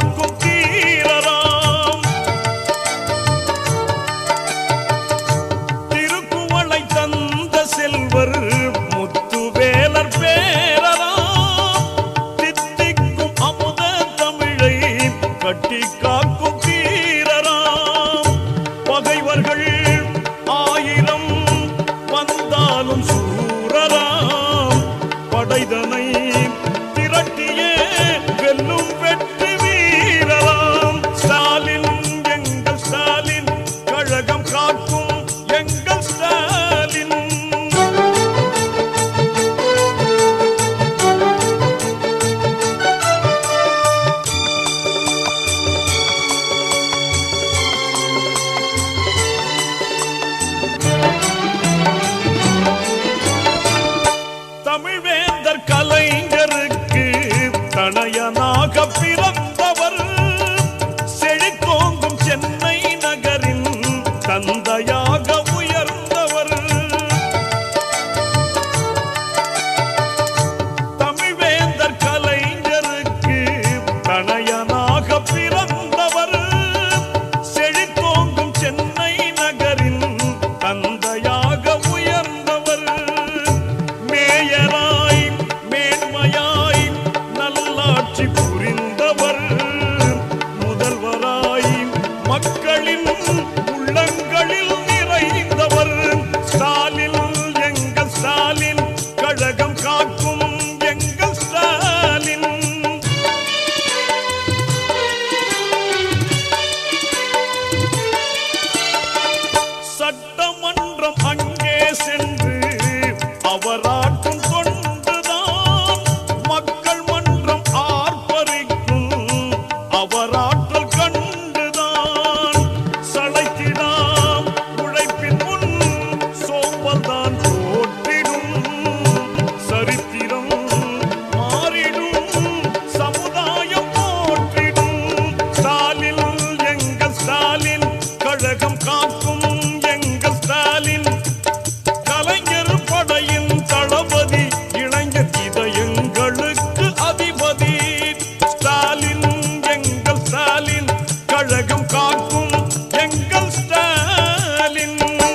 காக்கும் தீரராம். திருக்குவளை தந்த செல்வர் முத்துவேலர் பேரராம். தித்திக்கும் அமுத தமிழை கட்டி காக்கும் தீரராம். பகைவர்கள் ஆயிரம் வந்தாலும் சூரராம். படைதனை திரட்டியே வெல்லும் வெற்றி வீரராம். ஸ்டாலின் எங்கள் ஸ்டாலின், கழகம் காக்கும் எங்கள் ஸ்டாலின். தமிழ்வேந்தர் கலைஞருக்கு தனயனாக பிறந்தவர். செழித்தோங்கும் சென்னை நகரின் தந்தையாக உயர்ந்தவர். தமிழ்வேந்தர் கலைஞருக்கு தனயனாக பிறந்தவர். செழித்தோங்கும் சென்னை நகரின் தந்தையாக உயர்ந்தவர். மேயராய் மேன்மையாய் நல்லாட்சி புரிந்தவர். முதல்வராய் மக்களின் உள்ளங்களில் நிறைந்தவர். ஸ்டாலின் எங்கள் ஸ்டாலின், கழகம் காக்கும் எங்கள் ஸ்டாலின். சட்டமன்றம் அங்கே சென்று அவராட்டும் கொண்டுதான். மக்கள் மன்றம் ஆர்ப்பரிக்கும் அவராற்றல் கண்டுதான். சளைத்திடாம் உழைப்பின் முன் சோம்பல்தான் தோற்றிடும். சரித்திரம் மாறிடும், சமுதாயம் போற்றிடும். ஸ்டாலின் எங்கள் ஸ்டாலின், கழகம் காக்கும் எங்கள் ஸ்டாலின். கலைஞர் படையில்